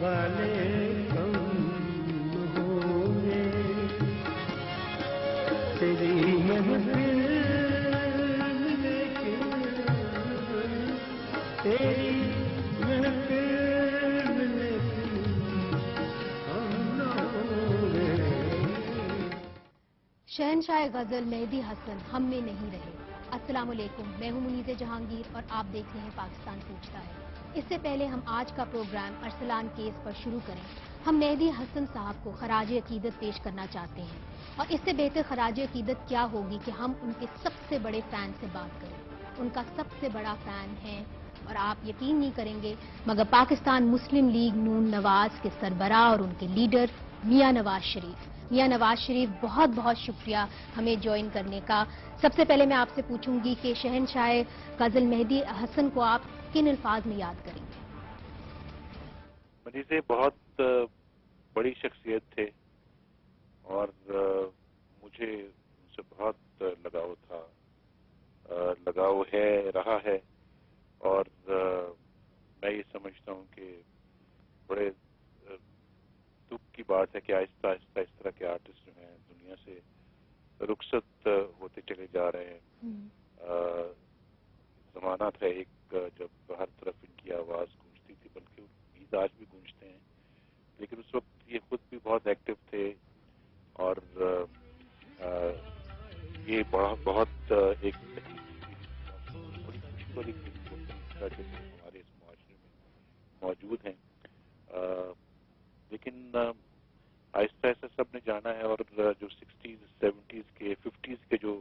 والے کم ہوئے تیری محفل تیری شہنشاہ غزل مہدی حسن ہم میں نہیں رہے۔ السلام علیکم، میں ہوں منیزہ جہانگیر اور آپ دیکھ رہے ہیں پاکستان پوچھتا ہے۔ اس سے پہلے ہم آج کا پروگرام ارسلان کیس پر شروع کریں، ہم مہدی حسن صاحب کو خراج عقیدت پیش کرنا چاہتے ہیں، اور اس سے بہتر خراج عقیدت کیا ہوگی کہ ہم ان کے سب سے بڑے فین سے بات کریں۔ ان کا سب سے بڑا فین ہے، اور آپ یقین نہیں کریں گے مگر پاکستان مسلم لیگ نون نواز کے سربراہ اور ان کے لیڈر میاں نواز شریف۔ میاں نواز شریف بہت بہت شکریہ ہمیں جوائن کرنے کا۔ سب سے پہلے میں آپ سے پوچھوں گی کہ شہنشاہ غزل مہدی حسن کو آپ کن الفاظ میں یاد کریں گے؟ منیزہ بہت بڑی شخصیت تھے اور مجھے ان سے بہت لگاؤ تھا، لگاؤ ہے، رہا ہے، اور میں یہ سمجھتا ہوں کہ بڑے دکھ کی بات ہے کہ آہستہ آہستہ اس طرح کے آرٹسٹ جو ہیں دنیا سے رخصت ہوتے چلے جا رہے ہیں۔ زمانہ تھا ایک جب ہر طرف ان کی آواز گونجتی تھی، بلکہ گیت آج بھی گونجتے ہیں، لیکن اس وقت یہ خود بھی بہت ایکٹیو تھے، اور یہ بہت ایک بڑی خوشی والی ہمارے اس معاشرے میں موجود ہیں، لیکن آہستہ آہستہ سب نے جانا ہے، اور جو 60s 70s کے 50s کے جو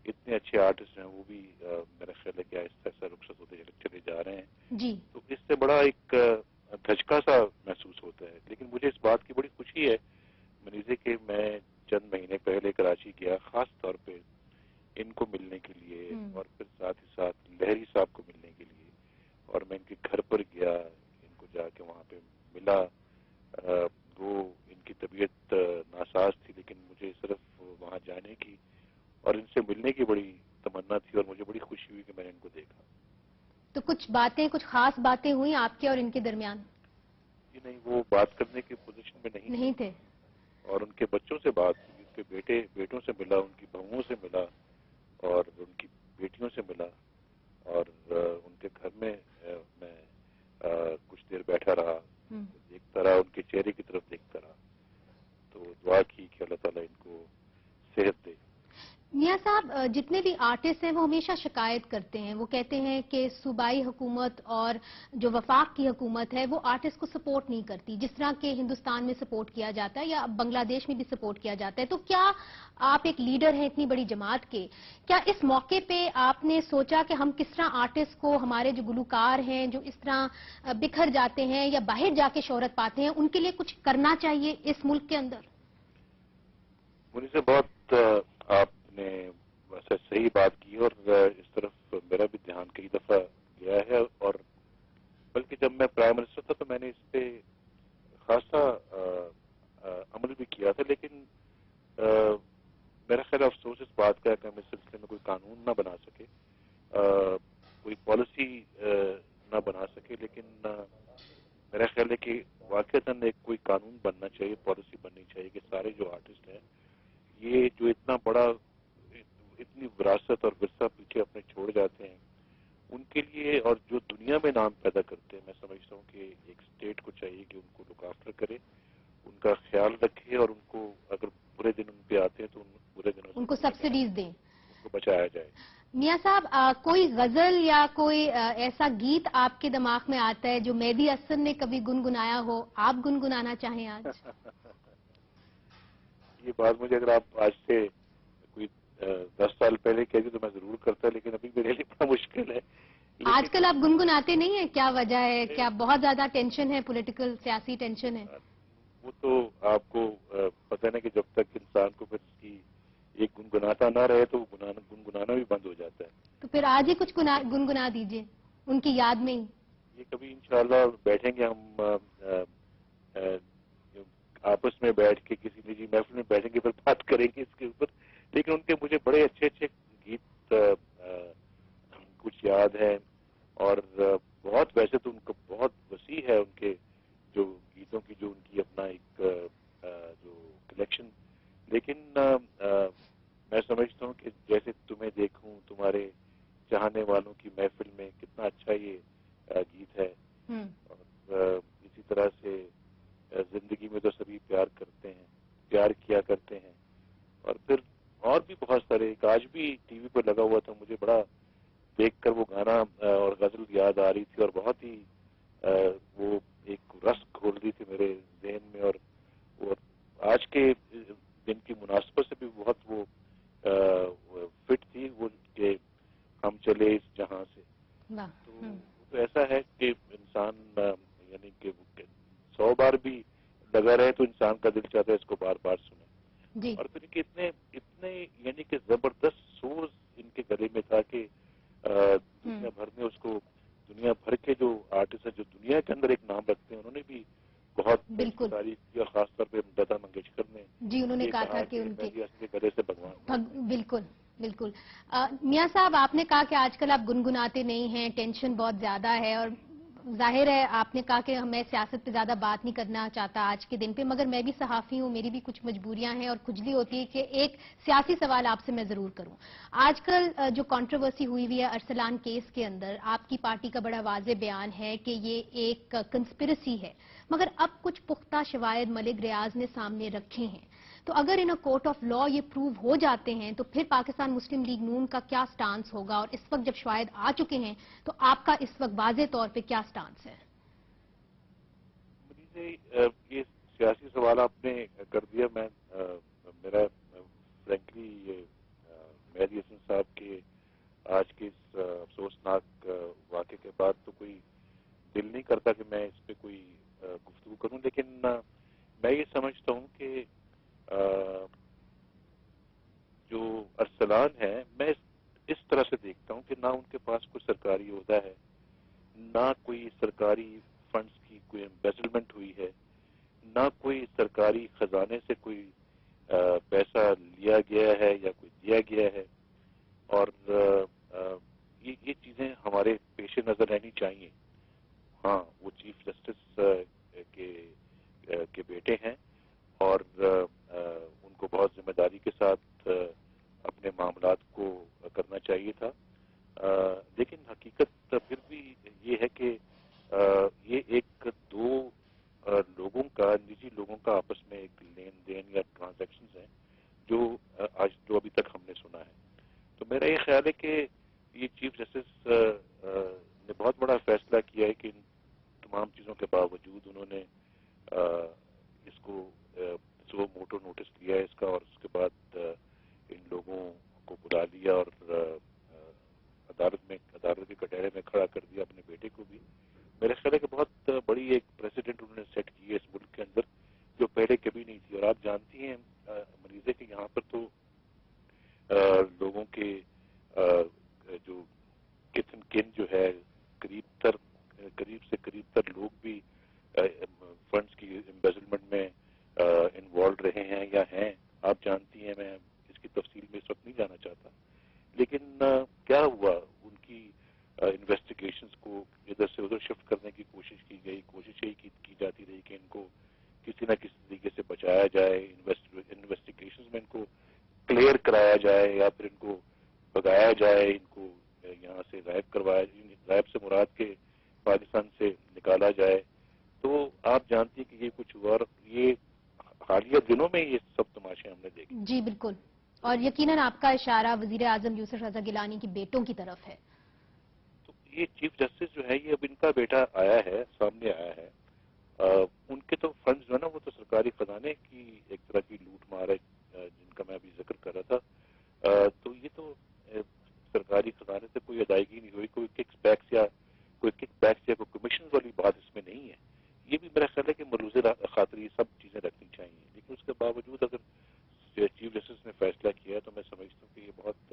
اتنے اچھے آرٹسٹ ہیں وہ بھی میرا خیال ہے کہ آہستہ آہستہ رخصت ہوتے چلے جا رہے ہیں جی، تو اس سے بڑا ایک دھچکا سا محسوس ہوتا ہے۔ لیکن مجھے اس بات کی بڑی خوشی ہے منیزہ کہ میں چند مہینے پہلے کراچی گیا خاص طور پہ ان کو ملنے کے لیے، اور پھر ساتھ ہی ساتھ لہری صاحب کو ملنے کے لیے، اور میں ان کے گھر پر گیا، ان کو جا کے وہاں پہ ملا۔ وہ ان کی طبیعت ناساز تھی، لیکن مجھے صرف وہاں جانے کی اور ان سے ملنے کی بڑی تمنا تھی، اور مجھے بڑی خوشی ہوئی کہ میں نے ان کو دیکھا۔ تو کچھ خاص باتیں ہوئیں آپ کے اور ان کے درمیان؟ جی نہیں، وہ بات کرنے کی پوزیشن میں نہیں تھے، اور ان کے بچوں سے بات ہوئی، ان کے بیٹوں سے ملا، ان کی بہوؤں سے ملا، اور ان کی بیٹیوں سے ملا، اور ان کے گھر میں میں کچھ دیر بیٹھا رہا، دیکھتا رہا، ان کے چہرے کی طرف دیکھتا رہا، تو دعا کی کہ اللہ تعالیٰ ان کو صحت دے۔ میاں صاحب، جتنے بھی آرٹسٹ ہیں وہ ہمیشہ شکایت کرتے ہیں، وہ کہتے ہیں کہ صوبائی حکومت اور جو وفاق کی حکومت ہے وہ آرٹسٹ کو سپورٹ نہیں کرتی، جس طرح کہ ہندوستان میں سپورٹ کیا جاتا ہے یا بنگلہ دیش میں بھی سپورٹ کیا جاتا ہے۔ تو کیا آپ ایک لیڈر ہیں اتنی بڑی جماعت کے، کیا اس موقع پہ آپ نے سوچا کہ ہم کس طرح آرٹسٹ کو، ہمارے جو گلوکار ہیں جو اس طرح بکھر جاتے ہیں یا باہر جا کے شہرت پاتے ہیں، ان کے لیے کچھ کرنا چاہیے اس ملک کے اندر؟ مجھ سے بہت آپ نے ویسے صحیح بات کی، اور اس طرف میرا بھی دھیان کئی دفعہ گیا ہے، اور بلکہ جب میں پرائم منسٹر تھا تو میں نے اس پہ خاصا عمل بھی کیا تھا، لیکن میرا خیال افسوس اس بات کا ہے کہ ہم اس سلسلے میں کوئی قانون نہ بنا سکے، کوئی پالیسی نہ بنا سکے، لیکن میرا خیال ہے کہ واقعتاً ایک کوئی قانون بننا چاہیے، پالیسی بننی چاہیے کہ سارے جو آرٹسٹ ہیں، یہ جو اتنا بڑا اتنی وراثت اور ورثہ پیچھے اپنے چھوڑ جاتے ہیں، ان کے لیے، اور جو دنیا میں نام پیدا کرتے ہیں، میں سمجھتا ہوں کہ ایک اسٹیٹ کو چاہیے کہ ان کو لک آفٹر کرے، ان کا خیال رکھے، اور ان کو اگر برے دن ان پہ آتے ہیں تو ان برے دنوں سے ان کو سبسڈیز دیں، ان کو بچایا جائے۔ میاں صاحب، کوئی غزل یا کوئی ایسا گیت آپ کے دماغ میں آتا ہے جو مہدی حسن نے کبھی گنگنایا ہو، آپ گنگنانا چاہیں آج؟ یہ بات مجھے اگر آپ آج سے کوئی 10 سال پہلے کہہ دی تو میں ضرور کرتا، لیکن ابھی میرے لیے بڑا مشکل ہے۔ آج کل آپ گنگناتے نہیں ہیں، کیا وجہ ہے؟ کیا بہت زیادہ ٹینشن ہے، پولیٹیکل سیاسی ٹینشن ہے؟ وہ تو آپ کو پتہ ہے کہ جب تک انسان کو پھر اس کی ایک گنگناتا نہ رہے تو گنگنانا بھی بند ہو جاتا ہے۔ تو پھر آج ہی کچھ گنگنا دیجئے ان کی یاد میں ہی۔ یہ کبھی انشاءاللہ بیٹھیں گے ہم آپس میں بیٹھ کے کسی نجی محفل میں بیٹھیں گے، پھر بات کریں گے اس کے اوپر، لیکن ان کے مجھے بڑے اچھے اچھے گیت کچھ یاد ہیں، اور بہت ویسے تو ان کو ہے ان کے جو گیتوں کی جو ان کی اپنا ایک جو کلیکشن، لیکن میں سمجھتا ہوں کہ جیسے تمہیں دیکھوں تمہارے چاہنے والوں کی محفل میں، کتنا اچھا یہ گیت ہے. اور اسی طرح سے زندگی میں تو سبھی پیار کرتے ہیں، پیار کیا کرتے ہیں. اور پھر اور بھی بہت سارے، ایک آج بھی ٹی وی پہ لگا ہوا تھا، مجھے بڑا دیکھ کر وہ گانا اور غزل یاد آ رہی تھی، اور بہت ہی وہ ایک رس کھول رہی تھی میرے ذہن میں. اور وہ آج کے دن کی مناسبت سے بھی بہت وہ فٹ تھی، وہ کہ ہم چلے اس جہاں سے. تو ایسا ہے کہ انسان یعنی کہ 100 بار بھی لگا رہے تو انسان کا دل چاہتا ہے اس کو بار بار سنے. اور پھر کہ اتنے یعنی کہ زبردست سور ان کے گلے میں تھا کہ دنیا بھر میں اس کو، دنیا بھر کے جو آرٹسٹ ہیں جو دنیا کے اندر ایک نام رکھتے ہیں، انہوں نے بھی بہت تعریف کی. اور خاص طور پہ لتا منگیشکر نے انہوں نے کہا تھا کہ ان کے گلے سے بھگوان. بالکل بالکل. میاں صاحب، آپ نے کہا کہ آج کل آپ گنگناتے نہیں ہیں، ٹینشن بہت زیادہ ہے، اور ظاہر ہے آپ نے کہا کہ میں سیاست پہ زیادہ بات نہیں کرنا چاہتا آج کے دن پہ، مگر میں بھی صحافی ہوں، میری بھی کچھ مجبوریاں ہیں اور کھجلی ہوتی ہے کہ ایک سیاسی سوال آپ سے میں ضرور کروں. آج کل جو کنٹروورسی ہوئی ہے ارسلان کیس کے اندر، آپ کی پارٹی کا بڑا واضح بیان ہے کہ یہ ایک کنسپریسی ہے، مگر اب کچھ پختہ شواہد ملک ریاض نے سامنے رکھے ہیں. تو اگر ان کورٹ آف لا یہ پروو ہو جاتے ہیں تو پھر پاکستان مسلم لیگ نون کا کیا سٹانس ہوگا؟ اور اس وقت جب شواہد آ چکے ہیں تو آپ کا اس وقت واضح طور پہ کیا سٹانس ہے؟ یہ سیاسی سوال آپ نے کر دیا. میرا فرینکلی یہ مہدی حسن صاحب کے آج کے اس افسوسناک واقعے کے بعد تو کوئی دل نہیں کرتا کہ میں اس پہ کوئی گفتگو کروں، لیکن میں یہ سمجھتا ہوں کہ جو ارسلان ہے، میں اس طرح سے دیکھتا ہوں کہ نہ ان کے پاس کوئی سرکاری عہدہ ہے، نہ کوئی سرکاری فنڈز کی کوئی ایمبیزلمنٹ ہوئی ہے، نہ کوئی سرکاری خزانے سے کوئی پیسہ لیا گیا ہے یا کوئی دیا گیا ہے. اور یہ چیزیں ہمارے پیش نظر رہنی چاہیے. ہاں، وہ چیف جسٹس کے بیٹے ہیں اور ان کو بہت ذمہ داری کے ساتھ اپنے معاملات کو کرنا چاہیے تھا. لیکن حقیقت پھر بھی یہ ہے کہ یہ ایک دو لوگوں کا، نجی لوگوں کا آپس میں ایک لین دین یا ٹرانزیکشنز ہیں جو ابھی تک ہم نے سنا ہے. تو میرا یہ خیال ہے کہ یہ چیف جسٹس نے بہت بڑا فیصلہ کیا ہے کہ ان تمام چیزوں کے باوجود انہوں نے اس کو سو موٹو نوٹس لیا ہے اس کا، اور اس کے بعد ان لوگوں کو بلا لیا اور عدالت کے کٹہرے میں کھڑا کر دیا اپنے بیٹے کو بھی. میرے خیال ہے کہ بہت بڑی ایک پریسیڈنٹ انہوں نے سیٹ کی ہے اس ملک کے اندر، جو پہلے کبھی نہیں تھی. اور آپ جانتی ہیں مریضے کہ یہاں پر تو لوگوں کے جو کتن کن جو ہے قریب سے قریب تر لوگ بھی فنڈز کی ایمبیزلمنٹ میں انوالو رہے ہیں یا ہیں. آپ جانتی ہیں، میں اس کی تفصیل میں اس وقت نہیں جانا چاہتا. لیکن کیا ہوا، ان کی انویسٹیگیشنز کو ادھر سے ادھر شفٹ کرنے کی کوشش کی گئی. کوشش یہی کی جاتی رہی کہ ان کو کسی نہ کسی طریقے سے بچایا جائے، انویسٹیگیشنز میں ان کو کلیئر کرایا جائے یا پھر ان کو بگایا جائے، ان کو یہاں سے غائب سے مراد کے پاکستان سے نکالا جائے. تو آپ جانتی ہیں کہ یہ کچھ ہوا، اور یہ حالیہ دنوں میں یہ سب تماشے ہم نے دیکھے. جی بالکل. اور یقیناً آپ کا اشارہ وزیر اعظم یوسف رضا گیلانی کی بیٹوں کی طرف ہے. تو یہ چیف جسٹس جو ہے، یہ اب ان کا بیٹا آیا ہے، سامنے آیا ہے. ان کے تو فنڈز جو ہے نا، وہ تو سرکاری خزانے کی ایک طرح کی لوٹ مار ہے جن کا میں ابھی ذکر کر رہا تھا. تو یہ تو سرکاری خزانے سے کوئی ادائیگی نہیں ہوئی، کوئی کک بیکس یا کوئی کمیشن والی بات اس میں نہیں ہے. یہ بھی میرا خیال ہے کہ ملوث خاطر یہ سب چیزیں رکھنی چاہیے. لیکن اس کے باوجود اگر چیف جسٹس نے فیصلہ کیا ہے تو میں سمجھتا ہوں کہ یہ بہت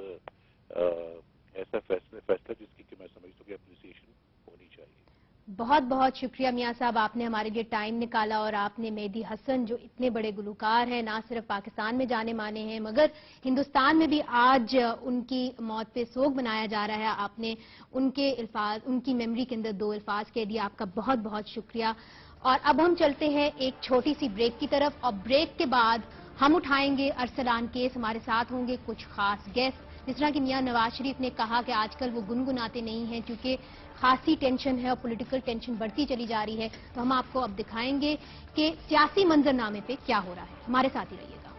ایسا فیصلہ جس کی کہ میں سمجھتا ہوں کہ اپریسیشن ہونی چاہیے. بہت بہت بہت شکریہ میاں صاحب، آپ نے ہمارے لیے ٹائم نکالا اور آپ نے مہدی حسن جو اتنے بڑے گلوکار ہیں، نہ صرف پاکستان میں جانے مانے ہیں مگر ہندوستان میں بھی آج ان کی موت پہ سوگ منایا جا رہا ہے، آپ نے ان کے الفاظ، ان کی میموری کے اندر 2 الفاظ کہہ دیا، آپ کا بہت بہت شکریہ۔ اور اب ہم چلتے ہیں ایک چھوٹی سی بریک کی طرف، اور بریک کے بعد ہم اٹھائیں گے ارسلان کیس، ہمارے ساتھ ہوں گے کچھ خاص گیسٹ، جس طرح کہ میاں نواز شریف نے کہا کہ آج کل وہ گنگناتے نہیں ہیں کیونکہ خاصی ٹینشن ہے اور پولیٹیکل ٹینشن بڑھتی چلی جا رہی ہے، تو ہم آپ کو اب دکھائیں گے کہ سیاسی منظرنامے پہ کیا ہو رہا ہے، ہمارے ساتھ ہی رہیے گا۔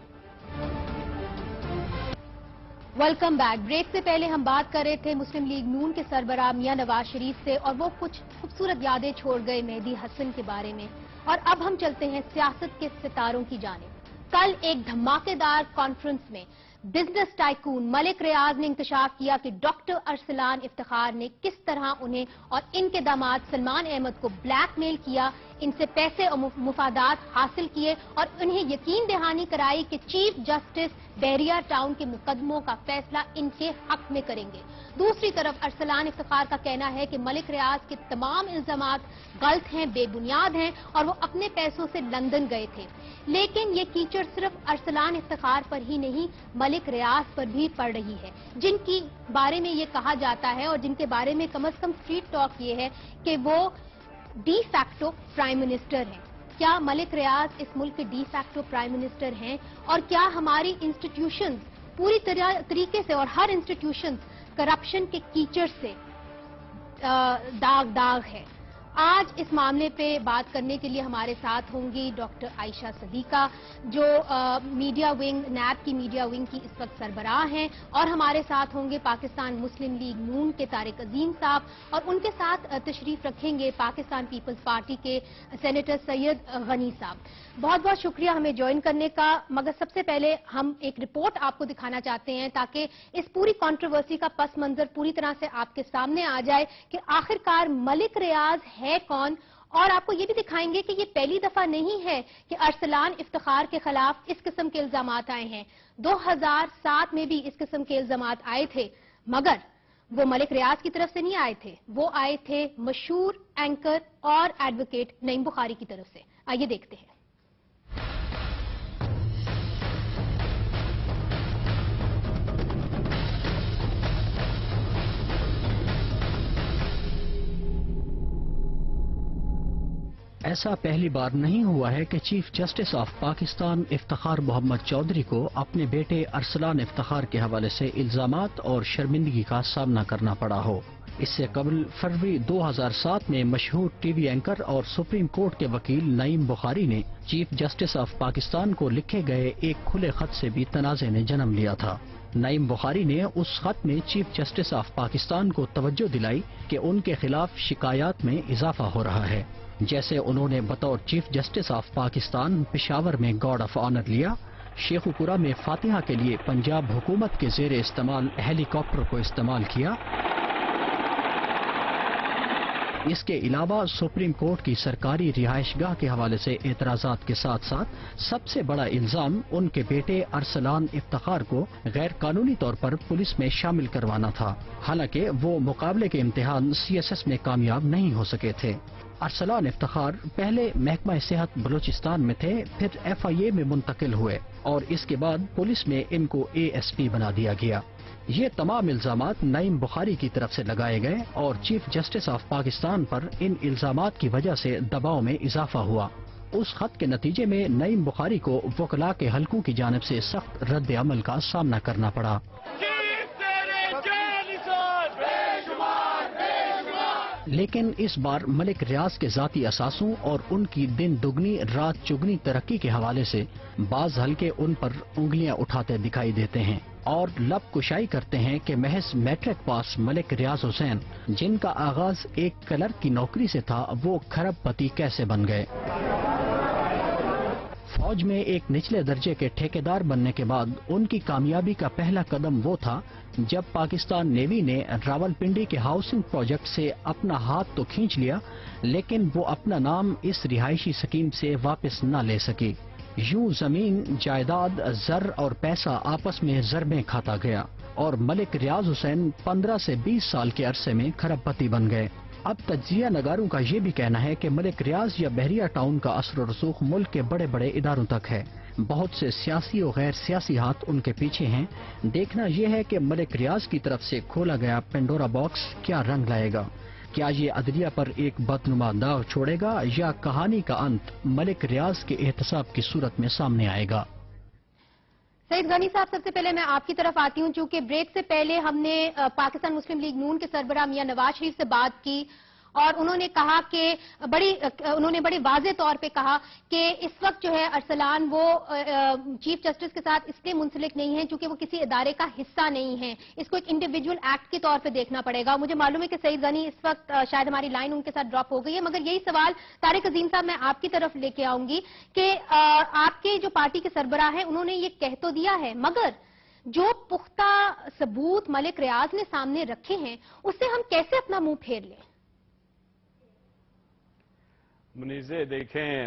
Welcome back. بریک سے پہلے ہم بات کر رہے تھے مسلم لیگ نون کے سربراہ میاں نواز شریف سے، اور وہ کچھ خوبصورت یادیں چھوڑ گئے مہدی حسن کے بارے میں، اور اب ہم چلتے ہیں سیاست کے ستاروں کی جانب۔ کل ایک دھماکے دار کانفرنس میں بزنس ٹائکون ملک ریاض نے انکشاف کیا کہ ڈاکٹر ارسلان افتخار نے کس طرح انہیں اور ان کے داماد سلمان احمد کو بلیک میل کیا، ان سے پیسے اور مفادات حاصل کیے اور انہیں یقین دہانی کرائی کہ چیف جسٹس بحریہ ٹاؤن کے مقدموں کا فیصلہ ان کے حق میں کریں گے۔ دوسری طرف ارسلان افتخار کا کہنا ہے کہ ملک ریاض کے تمام الزامات غلط ہیں، بے بنیاد ہیں اور وہ اپنے پیسوں سے لندن گئے تھے، لیکن یہ کیچڑ صرف ارسلان افتخار پر ہی نہیں ملک ریاض پر بھی پڑ رہی ہے، جن کی بارے میں یہ کہا جاتا ہے اور جن کے بارے میں کم از کم اسٹریٹ ٹاک یہ ہے کہ وہ ڈی فیکٹو پرائم منسٹر ہیں۔ کیا ملک ریاض اس ملک کے ڈی فیکٹو پرائم منسٹر ہیں؟ اور کیا ہماری انسٹیٹیوشنز پوری طریقے سے اور ہر انسٹیٹیوشنز کرپشن کے کیچڑ سے داغ ہے؟ آج اس معاملے پہ بات کرنے کے لیے ہمارے ساتھ ہوں گی ڈاکٹر عائشہ صدیقہ، جو میڈیا ونگ نیب کی میڈیا ونگ کی اس وقت سربراہ ہیں، اور ہمارے ساتھ ہوں گے پاکستان مسلم لیگ نون کے طارق عظیم صاحب، اور ان کے ساتھ تشریف رکھیں گے پاکستان پیپلز پارٹی کے سینیٹر سید غنی صاحب۔ بہت بہت شکریہ ہمیں جوائن کرنے کا، مگر سب سے پہلے ہم ایک رپورٹ آپ کو دکھانا چاہتے ہیں تاکہ اس پوری کنٹروورسی کا پس منظر پوری طرح سے آپ کے سامنے آ جائے کہ آخرکار ملک ریاض ہے کون، اور آپ کو یہ بھی دکھائیں گے کہ یہ پہلی دفعہ نہیں ہے کہ ارسلان افتخار کے خلاف اس قسم کے الزامات آئے ہیں۔ 2007 میں بھی اس قسم کے الزامات آئے تھے، مگر وہ ملک ریاض کی طرف سے نہیں آئے تھے، وہ آئے تھے مشہور اینکر اور ایڈوکیٹ نعیم بخاری کی طرف سے۔ آئیے دیکھتے ہیں۔ ایسا پہلی بار نہیں ہوا ہے کہ chief justice of Pakistan Iftikhar Muhammad Chaudhry کو اپنے بیٹے ارسلان افتخار کے حوالے سے الزامات اور شرمندگی کا سامنا کرنا پڑا ہو۔ اس سے قبل فروری 2007 میں مشہور ٹی وی اینکر اور سپریم کورٹ کے وکیل نعیم بخاری نے چیف جسٹس آف پاکستان کو لکھے گئے ایک کھلے خط سے بھی تنازع نے جنم لیا تھا۔ نعیم بخاری نے اس خط میں چیف جسٹس آف پاکستان کو توجہ دلائی کہ ان کے خلاف شکایات میں اضافہ ہو رہا ہے، جیسے انہوں نے بطور chief justice of Pakistan Peshawar میں گارڈ آف آنر لیا، شیخوپورہ میں فاتحہ کے لیے پنجاب حکومت کے زیر استعمال ہیلی کاپٹر کو استعمال کیا۔ اس کے علاوہ سپریم کورٹ کی سرکاری رہائش گاہ کے حوالے سے اعتراضات کے ساتھ ساتھ سب سے بڑا الزام ان کے بیٹے ارسلان افتخار کو غیر قانونی طور پر پولیس میں شامل کروانا تھا، حالانکہ وہ مقابلے کے امتحان CSS میں کامیاب نہیں ہو سکے تھے۔ ارسلان افتخار پہلے محکمہ صحت بلوچستان میں تھے، پھر FIA میں منتقل ہوئے اور اس کے بعد پولیس میں ان کو ASP بنا دیا گیا۔ یہ تمام الزامات نعیم بخاری کی طرف سے لگائے گئے اور چیف جسٹس آف پاکستان پر ان الزامات کی وجہ سے دباؤ میں اضافہ ہوا۔ اس خط کے نتیجے میں نعیم بخاری کو وکلاء کے حلقوں کی جانب سے سخت رد عمل کا سامنا کرنا پڑا۔ لیکن اس بار ملک ریاض کے ذاتی اثاثوں اور ان کی دن دگنی رات چگنی ترقی کے حوالے سے بعض حلقے ان پر انگلیاں اٹھاتے دکھائی دیتے ہیں اور لب کشائی کرتے ہیں کہ محض میٹرک پاس ملک ریاض حسین، جن کا آغاز ایک کلرک کی نوکری سے تھا، وہ کھرب پتی کیسے بن گئے۔ فوج میں ایک نچلے درجے کے ٹھیکیدار بننے کے بعد ان کی کامیابی کا پہلا قدم وہ تھا جب پاکستان نیوی نے راولپنڈی کے ہاؤسنگ پروجیکٹ سے اپنا ہاتھ تو کھینچ لیا، لیکن وہ اپنا نام اس رہائشی سکیم سے واپس نہ لے سکی۔ یوں زمین، جائیداد، زر اور پیسہ آپس میں ضربیں کھاتا گیا اور ملک ریاض حسین 15 سے 20 سال کے عرصے میں کھرب پتی بن گئے۔ اب تجزیہ نگاروں کا یہ بھی کہنا ہے کہ ملک ریاض یا بحریہ ٹاؤن کا اثر و رسوخ ملک کے بڑے بڑے اداروں تک ہے. بہت سے سیاسی اور غیر سیاسی ہاتھ ان کے پیچھے ہیں. دیکھنا یہ ہے کہ ملک ریاض کی طرف سے کھولا گیا پینڈورا باکس کیا رنگ لائے گا. کیا یہ عدلیہ پر ایک بدنما داغ چھوڑے گا یا کہانی کا انت ملک ریاض کے احتساب کی صورت میں سامنے آئے گا؟ سعید غنی صاحب، سب سے پہلے میں آپ کی طرف آتی ہوں. چونکہ بریک سے پہلے ہم نے پاکستان مسلم لیگ نون کے سربراہ میاں نواز شریف سے بات کی اور انہوں نے کہا کہ انہوں نے بڑے واضح طور پہ کہا کہ اس وقت جو ہے ارسلان وہ چیف جسٹس کے ساتھ اس لیے منسلک نہیں ہے چونکہ وہ کسی ادارے کا حصہ نہیں ہے. اس کو ایک انڈیویجول ایکٹ کے طور پہ دیکھنا پڑے گا. مجھے معلوم ہے کہ سعید غنی اس وقت شاید ہماری لائن ان کے ساتھ ڈراپ ہو گئی ہے، مگر یہی سوال طارق عظیم صاحب میں آپ کی طرف لے کے آؤں گی کہ آپ کے جو پارٹی کے سربراہ ہیں انہوں نے یہ کہہ تو دیا ہے، مگر جو پختہ ثبوت ملک ریاض نے سامنے رکھے ہیں اس سے ہم کیسے اپنا منہ پھیر لیں؟ منیزے دیکھیں،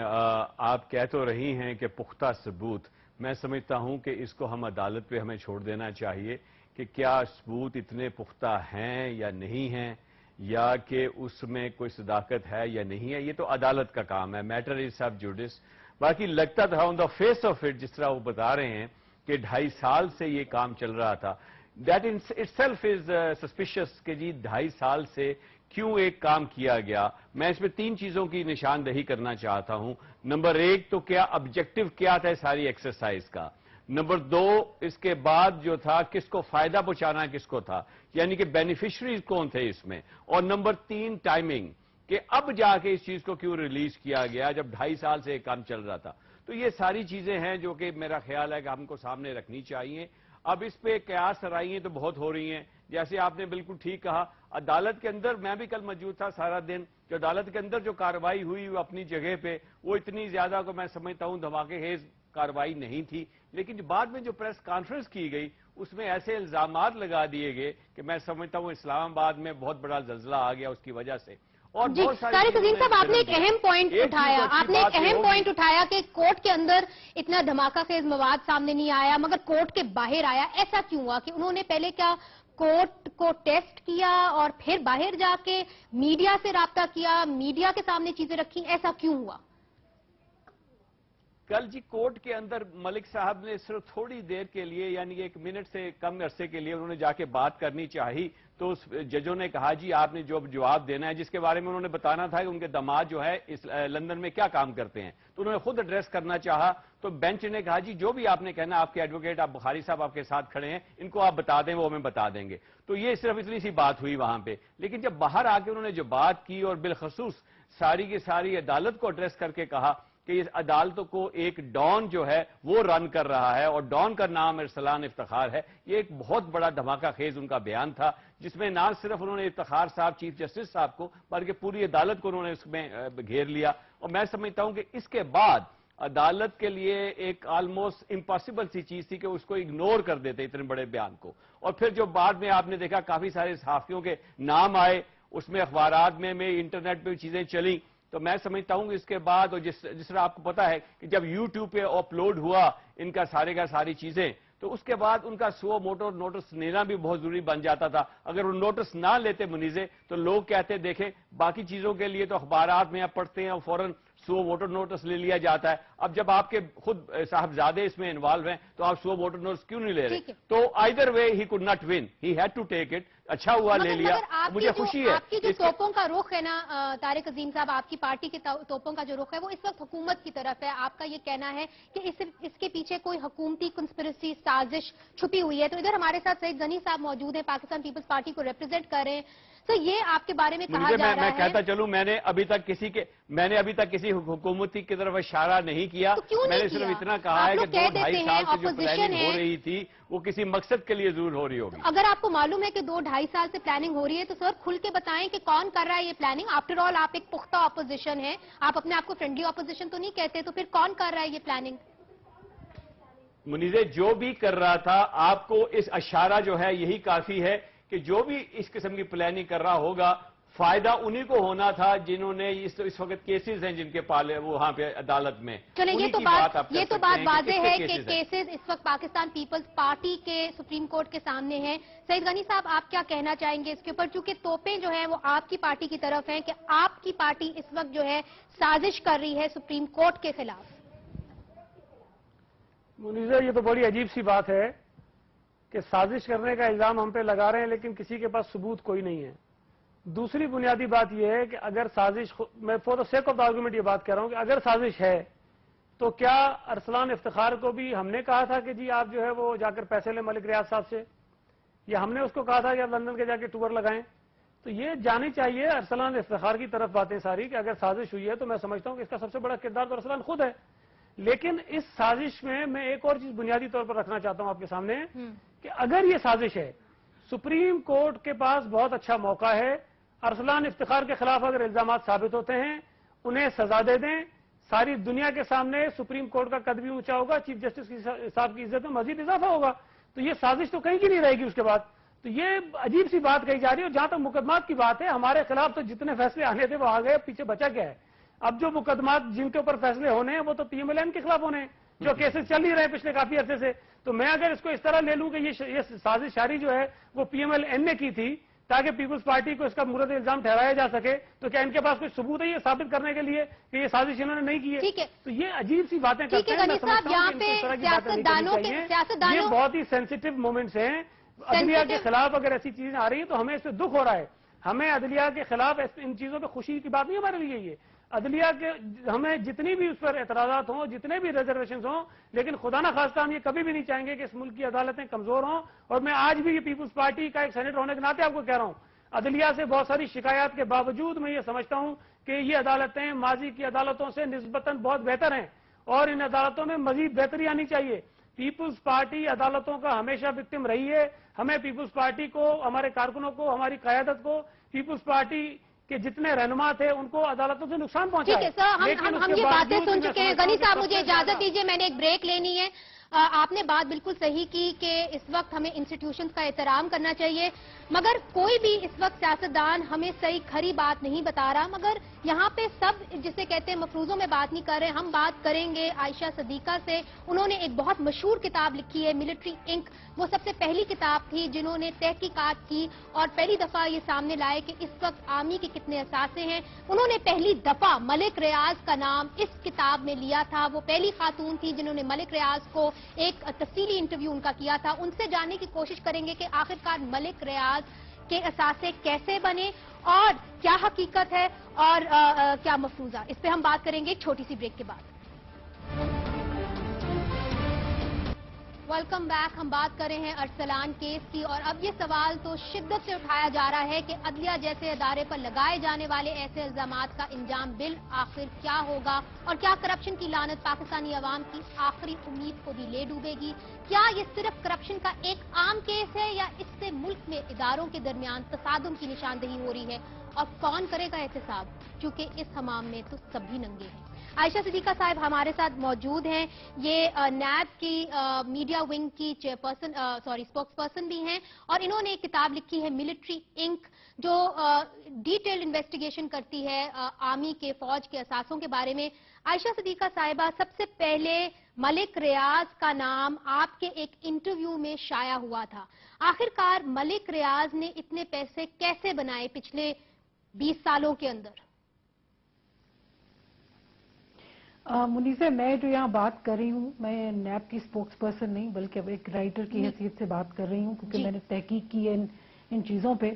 آپ کہہ تو رہی ہیں کہ پختہ ثبوت، میں سمجھتا ہوں کہ اس کو ہم عدالت پہ ہمیں چھوڑ دینا چاہیے کہ کیا ثبوت اتنے پختہ ہیں یا نہیں ہیں، یا کہ اس میں کوئی صداقت ہے یا نہیں ہے. یہ تو عدالت کا کام ہے، میٹر از سب جوڈس. باقی لگتا تھا آن دا فیس آف اٹ، جس طرح وہ بتا رہے ہیں کہ 2.5 سال سے یہ کام چل رہا تھا، that in it self is suspicious کہ جی 2.5 سال سے کیوں ایک کام کیا گیا. میں اس میں 3 چیزوں کی نشاندہی کرنا چاہتا ہوں. نمبر 1 تو کیا آبجیکٹو کیا تھا ساری ایکسرسائز کا. نمبر 2 اس کے بعد جو تھا کس کو فائدہ پہنچانا کس کو تھا، یعنی کہ بینیفیشریز کون تھے اس میں. اور نمبر 3 ٹائمنگ، کہ اب جا کے اس چیز کو کیوں ریلیز کیا گیا جب 2.5 سال سے ایک کام چل رہا تھا. تو یہ ساری چیزیں ہیں جو کہ میرا خیال ہے کہ ہم کو سامنے رکھنی چاہیے. اب اس پہ قیاس سرائیاں تو بہت ہو رہی ہیں. جیسے آپ نے بالکل ٹھیک کہا، عدالت کے اندر میں بھی کل موجود تھا سارا دن، جو عدالت کے اندر جو کارروائی ہوئی وہ اپنی جگہ پہ وہ اتنی زیادہ کو میں سمجھتا ہوں دھماکے خیز کارروائی نہیں تھی. لیکن بعد میں جو پریس کانفرنس کی گئی اس میں ایسے الزامات لگا دیے گئے کہ میں سمجھتا ہوں اسلام آباد میں بہت بڑا زلزلہ آ گیا اس کی وجہ سے. اور جی طارق عظیم صاحب، آپ نے ایک اہم پوائنٹ اٹھایا کہ کورٹ کے اندر اتنا دھماکہ خیز مواد سامنے نہیں آیا مگر کورٹ کے باہر آیا. ایسا کیوں ہوا کہ انہوں نے پہلے کیا کورٹ کو ٹیسٹ کیا اور پھر باہر جا کے میڈیا سے رابطہ کیا، میڈیا کے سامنے چیزیں رکھی؟ ایسا کیوں ہوا؟ کل جی کورٹ کے اندر ملک صاحب نے صرف تھوڑی دیر کے لیے، یعنی 1 منٹ سے کم عرصے کے لیے انہوں نے جا کے بات کرنی چاہی. تو اس ججوں نے کہا جی آپ نے جو جواب دینا ہے، جس کے بارے میں انہوں نے بتانا تھا کہ ان کے داماد جو ہے اس لندن میں کیا کام کرتے ہیں، تو انہوں نے خود ایڈریس کرنا چاہا. تو بینچ نے کہا جی جو بھی آپ نے کہنا، آپ کے ایڈوکیٹ آپ بخاری صاحب آپ کے ساتھ کھڑے ہیں، ان کو آپ بتا دیں، وہ ہمیں بتا دیں گے. تو یہ صرف اتنی سی بات ہوئی وہاں پہ. لیکن جب باہر آ کے انہوں نے جو بات کی اور بالخصوص ساری کی ساری عدالت کو ایڈریس کر کے کہا کہ اس عدالتوں کو ایک ڈان جو ہے وہ رن کر رہا ہے اور ڈان کا نام ارسلان افتخار ہے، یہ ایک بہت بڑا دھماکہ خیز ان کا بیان تھا، جس میں نہ صرف انہوں نے افتخار صاحب چیف جسٹس صاحب کو بلکہ پوری عدالت کو انہوں نے اس میں گھیر لیا. اور میں سمجھتا ہوں کہ اس کے بعد عدالت کے لیے ایک آلموسٹ امپاسبل سی چیز تھی کہ اس کو اگنور کر دیتے اتنے بڑے بیان کو. اور پھر جو بعد میں آپ نے دیکھا کافی سارے صحافیوں کے نام آئے اس میں، اخبارات میں انٹرنیٹ پہ چیزیں چلیں، تو میں سمجھتا ہوں کہ اس کے بعد، اور جس طرح آپ کو پتا ہے کہ جب یوٹیوب پہ اپلوڈ ہوا ان کا ساری چیزیں، تو اس کے بعد ان کا سو موٹر نوٹس لینا بھی بہت ضروری بن جاتا تھا. اگر وہ نوٹس نہ لیتے منیزے تو لوگ کہتے دیکھیں باقی چیزوں کے لیے تو اخبارات میں آپ پڑھتے ہیں اور فوراً سو ووٹر نوٹس لے لیا جاتا ہے. اب جب آپ کے خود صاحبزادے اس میں انوالو ہیں تو آپ سو ووٹر نوٹس کیوں نہیں لے رہے؟ تو either way he could not win, he had to take it. اچھا ہوا لے لیا. مجھے خوشی ہے. آپ کی جو توپوں کا رخ ہے نا طارق عظیم صاحب، آپ کی پارٹی کے توپوں کا جو رخ ہے وہ اس وقت حکومت کی طرف ہے. آپ کا یہ کہنا ہے کہ اس کے پیچھے کوئی حکومتی کنسپریسی سازش چھپی ہوئی ہے. تو ادھر ہمارے ساتھ سعید غنی صاحب موجود ہیں، پاکستان پیپلز پارٹی کو ریپرزینٹ کر رہے ہیں. تو یہ آپ کے بارے میں کہا جا رہا ہے. میں کہتا چلوں میں نے ابھی تک کسی حکومتی کی طرف اشارہ نہیں کیا. میں نے صرف اتنا کہا ہے کہ 2-2.5 سال سے جو پلاننگ ہو رہی تھی وہ کسی مقصد کے لیے ضرور ہو رہی ہوگی. اگر آپ کو معلوم ہے کہ 2-2.5 سال سے پلاننگ ہو رہی ہے تو سر کھل کے بتائیں کہ کون کر رہا ہے یہ پلاننگ. آفٹر آل آپ ایک پختہ اپوزیشن ہے، آپ اپنے آپ کو فرینڈلی اپوزیشن تو نہیں کہتے، تو پھر کون کر رہا ہے یہ پلاننگ؟ منیزے جو بھی کر رہا تھا، آپ کو اس اشارہ جو ہے یہی کافی ہے کہ جو بھی اس قسم کی پلاننگ کر رہا ہوگا فائدہ انہی کو ہونا تھا جنہوں نے اس وقت کیسز ہیں جن کے پالے وہاں پہ عدالت میں. چلیں یہ تو بات واضح ہے کہ کیسز اس وقت پاکستان پیپلز پارٹی کے سپریم کورٹ کے سامنے ہیں. سعید غنی صاحب آپ کیا کہنا چاہیں گے اس کے اوپر، چونکہ توپیں جو ہیں وہ آپ کی پارٹی کی طرف ہیں کہ آپ کی پارٹی اس وقت جو ہے سازش کر رہی ہے سپریم کورٹ کے خلاف؟ منیزہ یہ تو بڑی عجیب سی بات ہے کہ سازش کرنے کا الزام ہم پہ لگا رہے ہیں لیکن کسی کے پاس ثبوت کوئی نہیں ہے. دوسری بنیادی بات یہ ہے کہ اگر سازش، میں for the sake of the argument یہ بات کہہ رہا ہوں کہ اگر سازش ہے تو کیا ارسلان افتخار کو بھی ہم نے کہا تھا کہ جی آپ جو ہے وہ جا کر پیسے لیں ملک ریاض صاحب سے، یا ہم نے اس کو کہا تھا کہ آپ لندن کے جا کے ٹور لگائیں؟ تو یہ جانی چاہیے ارسلان افتخار کی طرف باتیں ساری کہ اگر سازش ہوئی ہے تو میں سمجھتا ہوں کہ اس کا سب سے بڑا کردار تو ارسلان خود ہے. لیکن اس سازش میں ایک اور چیز بنیادی طور پر رکھنا چاہتا ہوں آپ کے سامنے کہ اگر یہ سازش ہے، سپریم کورٹ کے پاس بہت اچھا موقع ہے. ارسلان افتخار کے خلاف اگر الزامات ثابت ہوتے ہیں انہیں سزا دے دیں، ساری دنیا کے سامنے سپریم کورٹ کا قد بھی اونچا ہوگا، چیف جسٹس صاحب کی عزت میں مزید اضافہ ہوگا. تو یہ سازش تو کہیں کی نہیں رہے گی اس کے بعد. تو یہ عجیب سی بات کہی جا رہی ہے. اور جہاں تک مقدمات کی بات ہے، ہمارے خلاف تو جتنے فیصلے آنے تھے وہ آ گئے، پیچھے بچا کیا ہے؟ اب جو مقدمات جن کے اوپر فیصلے ہونے ہیں وہ تو پی ایم ایل این کے خلاف ہونے ہیں جو کیسز چل ہی رہے ہیں پچھلے کافی عرصے سے. تو میں اگر اس کو اس طرح لے لوں کہ یہ سازش شاری جو ہے وہ پی ایم ایل این نے کی تھی تاکہ پیپلز پارٹی کو اس کا مورد الزام ٹھہرایا جا سکے، تو کیا ان کے پاس کوئی ثبوت ہے یہ ثابت کرنے کے لیے کہ یہ سازش انہوں نے نہیں کی ہے؟ تو یہ عجیب سی باتیں کرتے ہیں. میں سمجھتا ہوں کہ اس طرح کی باتیں نہیں کرنی چاہیے. یہ بہت ہی سینسیٹیو مومنٹس ہیں. عدلیہ کے خلاف اگر ایسی چیزیں آ رہی ہیں تو ہمیں اس سے دکھ ہو رہا ہے. ہمیں عدلیہ کے خلاف ان چیزوں پہ خوشی کی بات نہیں ہمارے لیے یہ. عدلیہ کے ہمیں جتنی بھی اس پر اعتراضات ہوں، جتنے بھی ریزرویشنز ہوں، لیکن خدا نہ خواستہ ہم یہ کبھی بھی نہیں چاہیں گے کہ اس ملک کی عدالتیں کمزور ہوں. اور میں آج بھی یہ پیپلز پارٹی کا ایک سینیٹر ہونے کے ناطے آپ کو کہہ رہا ہوں، عدلیہ سے بہت ساری شکایات کے باوجود میں یہ سمجھتا ہوں کہ یہ عدالتیں ماضی کی عدالتوں سے نسبتاً بہت بہتر ہیں اور ان عدالتوں میں مزید بہتری آنی چاہیے. پیپلز پارٹی عدالتوں کا ہمیشہ وکٹم رہی ہے. ہمیں پیپلز پارٹی کو، ہمارے کارکنوں کو، ہماری قیادت کو، پیپلز پارٹی کہ جتنے رہنما تھے ان کو عدالتوں سے نقصان پہنچا ہے. ہم یہ باتیں سن چکے ہیں. غنی صاحب مجھے اجازت دیجیے، میں نے ایک بریک لینی ہے. آپ نے بات بالکل صحیح کی کہ اس وقت ہمیں انسٹیٹیوشنز کا احترام کرنا چاہیے، مگر کوئی بھی اس وقت سیاستدان ہمیں صحیح کھری بات نہیں بتا رہا. مگر یہاں پہ سب جسے کہتے ہیں مفروضوں میں بات نہیں کر رہے. ہم بات کریں گے عائشہ صدیقہ سے. انہوں نے ایک بہت مشہور کتاب لکھی ہے ملٹری انک. وہ سب سے پہلی کتاب تھی جنہوں نے تحقیقات کی اور پہلی دفعہ یہ سامنے لائے کہ اس وقت آرمی کے کتنے اثاثے ہیں. انہوں نے پہلی دفعہ ملک ریاض کا نام اس کتاب میں لیا تھا. وہ پہلی خاتون تھی جنہوں نے ملک ریاض کو ایک تفصیلی انٹرویو ان کا کیا تھا. ان سے جاننے کی کوشش کریں گے کہ آخرکار ملک ریاض کے اثاثے کیسے بنے اور کیا حقیقت ہے اور کیا مفروضہ. اس پہ ہم بات کریں گے ایک چھوٹی سی بریک کے بعد. Welcome back. ہم بات کر رہے ہیں ارسلان کیس کی اور اب یہ سوال تو شدت سے اٹھایا جا رہا ہے کہ عدلیہ جیسے ادارے پر لگائے جانے والے ایسے الزامات کا انجام بالآخر کیا ہوگا اور کیا کرپشن کی لعنت پاکستانی عوام کی آخری امید کو بھی لے ڈوبے گی. کیا یہ صرف کرپشن کا ایک عام کیس ہے یا اس سے ملک میں اداروں کے درمیان تصادم کی نشاندہی ہو رہی ہے اور کون کرے گا احتساب، کیونکہ اس حمام میں تو سبھی ننگے ہیں. عائشہ صدیقہ صاحب ہمارے ساتھ موجود ہیں. یہ نیب کی میڈیا ونگ کی چیئرپرسن اسپوکس پرسن بھی ہیں اور انہوں نے ایک کتاب لکھی ہے ملٹری انک جو ڈیٹیلڈ انویسٹیگیشن کرتی ہے آرمی کے فوج کے اثاثوں کے بارے میں. عائشہ صدیقہ صاحبہ، سب سے پہلے ملک ریاض کا نام آپ کے ایک انٹرویو میں شائع ہوا تھا. آخرکار ملک ریاض نے اتنے پیسے کیسے بنائے پچھلے 20 سالوں کے اندر؟ منیزہ، میں جو یہاں بات کر رہی ہوں میں نیب کی اسپوکس پرسن نہیں بلکہ اب ایک رائٹر کی حیثیت سے بات کر رہی ہوں کیونکہ میں نے تحقیق کی ہے ان چیزوں پہ.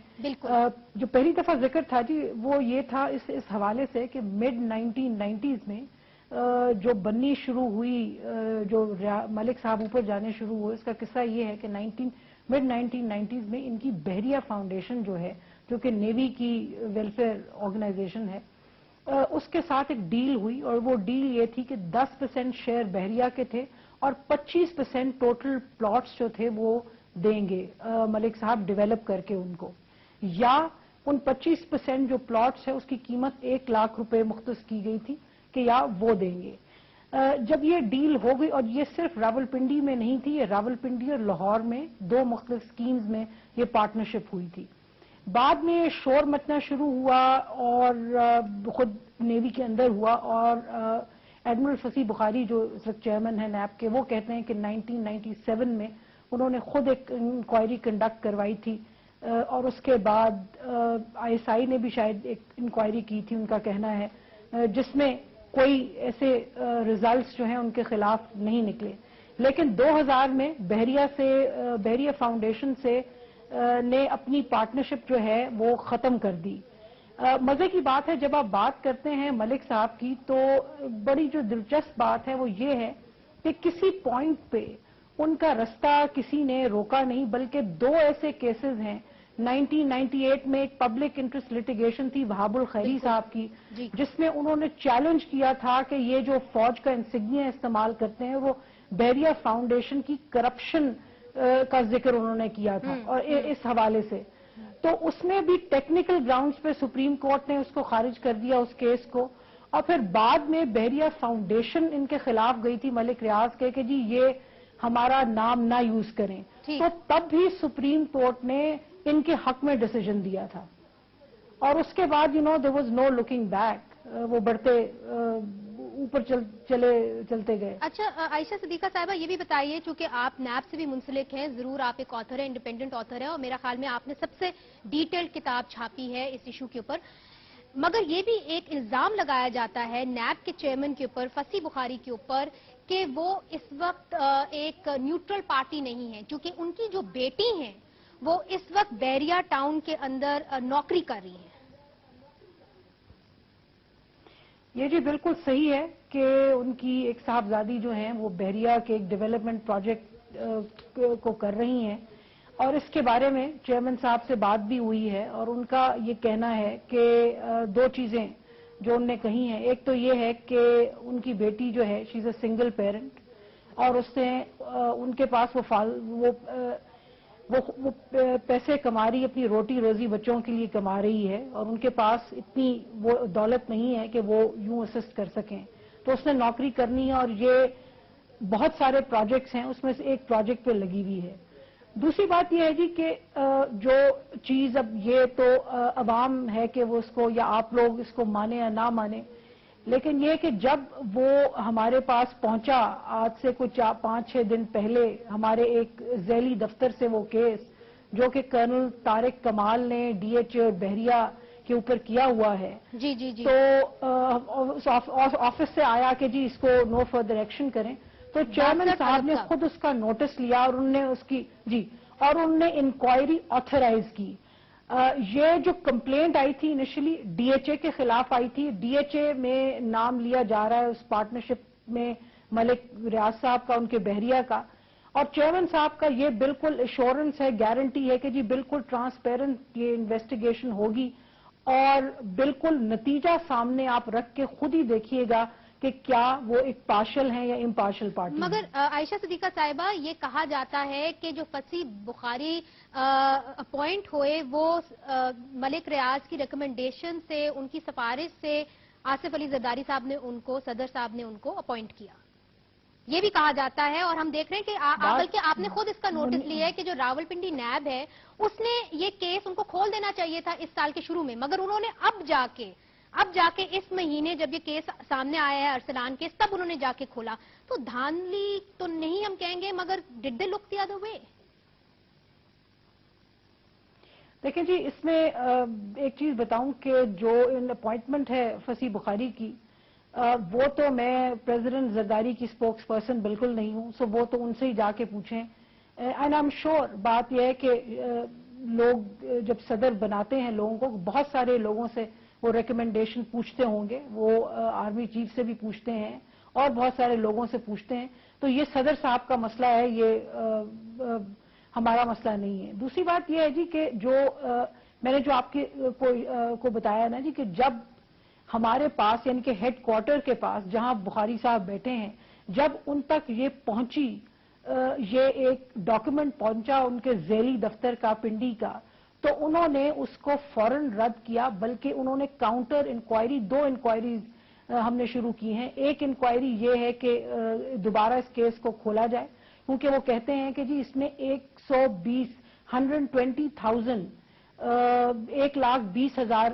جو پہلی دفعہ ذکر تھا جی وہ یہ تھا اس حوالے سے کہ مڈ 1990s میں جو بننی شروع ہوئی، جو ملک صاحب اوپر جانے شروع ہوئے، اس کا قصہ یہ ہے کہ مڈ 1990s میں ان کی بحریہ فاؤنڈیشن جو ہے جو کہ نیوی کی ویلفیئر آرگنائزیشن ہے، اس کے ساتھ ایک ڈیل ہوئی اور وہ ڈیل یہ تھی کہ 10% شیئر بحریہ کے تھے اور 25% ٹوٹل پلاٹس جو تھے وہ دیں گے ملک صاحب ڈیولپ کر کے ان کو، یا ان 25% جو پلاٹس ہے اس کی قیمت 1 لاکھ روپے مختص کی گئی تھی کہ یا وہ دیں گے. جب یہ ڈیل ہو گئی، اور یہ صرف راولپنڈی میں نہیں تھی، یہ راولپنڈی اور لاہور میں 2 مختلف سکیمز میں یہ پارٹنرشپ ہوئی تھی. بعد میں شور مچنا شروع ہوا اور خود نیوی کے اندر ہوا، اور ایڈمرل فصیح بخاری جو اس وقت چیئرمین ہیں نیب کے، وہ کہتے ہیں کہ 1997 میں انہوں نے خود ایک انکوائری کنڈکٹ کروائی تھی، اور اس کے بعد ISI نے بھی شاید ایک انکوائری کی تھی، ان کا کہنا ہے، جس میں کوئی ایسے ریزلٹس جو ہیں ان کے خلاف نہیں نکلے. لیکن 2000 میں بحریہ فاؤنڈیشن سے نے اپنی پارٹنرشپ جو ہے وہ ختم کر دی. مزے کی بات ہے جب آپ بات کرتے ہیں ملک صاحب کی، تو بڑی جو دلچسپ بات ہے وہ یہ ہے کہ کسی پوائنٹ پہ ان کا رستہ کسی نے روکا نہیں، بلکہ 2 ایسے کیسز ہیں. 1998 میں ایک پبلک انٹرسٹ لٹیگیشن تھی وہاب الخیری صاحب کی، جس میں انہوں نے چیلنج کیا تھا کہ یہ جو فوج کا انسگنیا استعمال کرتے ہیں وہ بحریہ فاؤنڈیشن کی کرپشن کا ذکر انہوں نے کیا تھا، اور اس حوالے سے تو اس میں بھی ٹیکنیکل گراؤنڈز پہ سپریم کورٹ نے اس کو خارج کر دیا اس کیس کو. اور پھر بعد میں بحریہ فاؤنڈیشن ان کے خلاف گئی تھی ملک ریاض کے کہ جی یہ ہمارا نام نہ یوز کریں، تو تب بھی سپریم کورٹ نے ان کے حق میں ڈیسیجن دیا تھا، اور اس کے بعد there was no looking back. وہ بڑھتے اوپر چلتے گئے. اچھا عائشہ صدیقہ صاحبہ، یہ بھی بتائیے، چونکہ آپ نیب سے بھی منسلک ہیں، ضرور آپ ایک آتھر ہیں، انڈیپینڈنٹ آتھر ہیں، اور میرا خیال میں آپ نے سب سے ڈیٹیلڈ کتاب چھاپی ہے اس ایشو کے اوپر، مگر یہ بھی ایک الزام لگایا جاتا ہے نیب کے چیئرمین کے اوپر، فصیح بخاری کے اوپر، کہ وہ اس وقت ایک نیوٹرل پارٹی نہیں ہے، کیونکہ ان کی جو بیٹی ہیں وہ اس وقت بحریہ ٹاؤن کے اندر نوکری کر رہی ہیں. یہ جی بالکل صحیح ہے کہ ان کی ایک صاحبزادی جو ہیں وہ بحریہ کے ایک ڈیولپمنٹ پروجیکٹ کو کر رہی ہیں، اور اس کے بارے میں چیئرمین صاحب سے بات بھی ہوئی ہے، اور ان کا یہ کہنا ہے کہ 2 چیزیں جو انہوں نے کہی ہیں. ایک تو یہ ہے کہ ان کی بیٹی جو ہے شی از اے سنگل پیرنٹ، اور اس نے ان کے پاس وہ پیسے کما رہی، اپنی روٹی روزی بچوں کے لیے کما رہی ہے، اور ان کے پاس اتنی وہ دولت نہیں ہے کہ وہ یوں اسسٹ کر سکیں، تو اس نے نوکری کرنی ہے، اور یہ بہت سارے پروجیکٹس ہیں، اس میں سے ایک پروجیکٹ پہ لگی ہوئی ہے. دوسری بات یہ ہے جی کہ جو چیز اب یہ تو عوام ہے کہ وہ اس کو، یا آپ لوگ اس کو مانیں یا نہ مانیں، لیکن یہ کہ جب وہ ہمارے پاس پہنچا آج سے کچھ 5-6 دن پہلے ہمارے ایک ذیلی دفتر سے وہ کیس جو کہ کرنل طارق کمال نے DHA بحریہ کے اوپر کیا ہوا ہے، تو آفس سے آیا کہ جی اس کو نو فردر ایکشن کریں، تو چیئرمین صاحب نے خود اس کا نوٹس لیا، اور انہوں نے اس کی اور انہوں نے انکوائری آتھرائز کی. یہ جو کمپلینٹ آئی تھی انیشلی DHA کے خلاف آئی تھی، DHA میں نام لیا جا رہا ہے اس پارٹنرشپ میں ملک ریاض صاحب کا، ان کے بحریہ کا، اور چیئرمین صاحب کا یہ بالکل ایشورنس ہے، گارنٹی ہے کہ جی بالکل ٹرانسپیرنٹ یہ انویسٹیگیشن ہوگی، اور بالکل نتیجہ سامنے آپ رکھ کے خود ہی دیکھیے گا کہ کیا وہ ایک پارشل ہیں یا امپارشل پارٹی. مگر عائشہ صدیقہ صاحبہ، یہ کہا جاتا ہے کہ جو فصیح بخاری اپوائنٹ ہوئے وہ ملک ریاض کی ریکمنڈیشن سے، ان کی سفارش سے آصف علی زرداری صاحب نے ان کو، صدر صاحب نے ان کو اپوائنٹ کیا، یہ بھی کہا جاتا ہے. اور ہم دیکھ رہے ہیں کہ بلکہ آپ نے خود اس کا نوٹس لیا ہے کہ جو راولپنڈی نیب ہے اس نے یہ کیس ان کو کھول دینا چاہیے تھا اس سال کے شروع میں، مگر انہوں نے اب جا کے اس مہینے جب یہ کیس سامنے آیا ہے ارسلان کیس، تب انہوں نے جا کے کھولا. تو دھاندلی تو نہیں ہم کہیں گے، مگر ڈڈ دے لک دی ادر وے؟ دیکھیں جی، اس میں ایک چیز بتاؤں کہ جو اپوائنٹمنٹ ہے فصیح بخاری کی، وہ تو میں پریزیڈنٹ زرداری کی اسپوکس پرسن بالکل نہیں ہوں، سو وہ تو ان سے ہی جا کے پوچھیں. اینڈ آئی ایم شیور بات یہ ہے کہ لوگ جب صدر بناتے ہیں لوگوں کو، بہت سارے لوگوں سے وہ ریکمنڈیشن پوچھتے ہوں گے، وہ آرمی چیف سے بھی پوچھتے ہیں اور بہت سارے لوگوں سے پوچھتے ہیں. تو یہ صدر صاحب کا مسئلہ ہے، یہ ہمارا مسئلہ نہیں ہے. دوسری بات یہ ہے جی کہ جو میں نے جو آپ کو بتایا نا جی کہ جب ہمارے پاس یعنی کہ ہیڈ کوارٹر کے پاس جہاں بخاری صاحب بیٹھے ہیں، جب ان تک یہ پہنچی، یہ ایک ڈاکیومنٹ پہنچا ان کے ذیلی دفتر کا پنڈی کا، تو انہوں نے اس کو فوراً رد کیا، بلکہ انہوں نے کاؤنٹر انکوائری، 2 انکوائریز ہم نے شروع کی ہیں. ایک انکوائری یہ ہے کہ دوبارہ اس کیس کو کھولا جائے، کیونکہ وہ کہتے ہیں کہ جی اس میں 120,000 1,20,000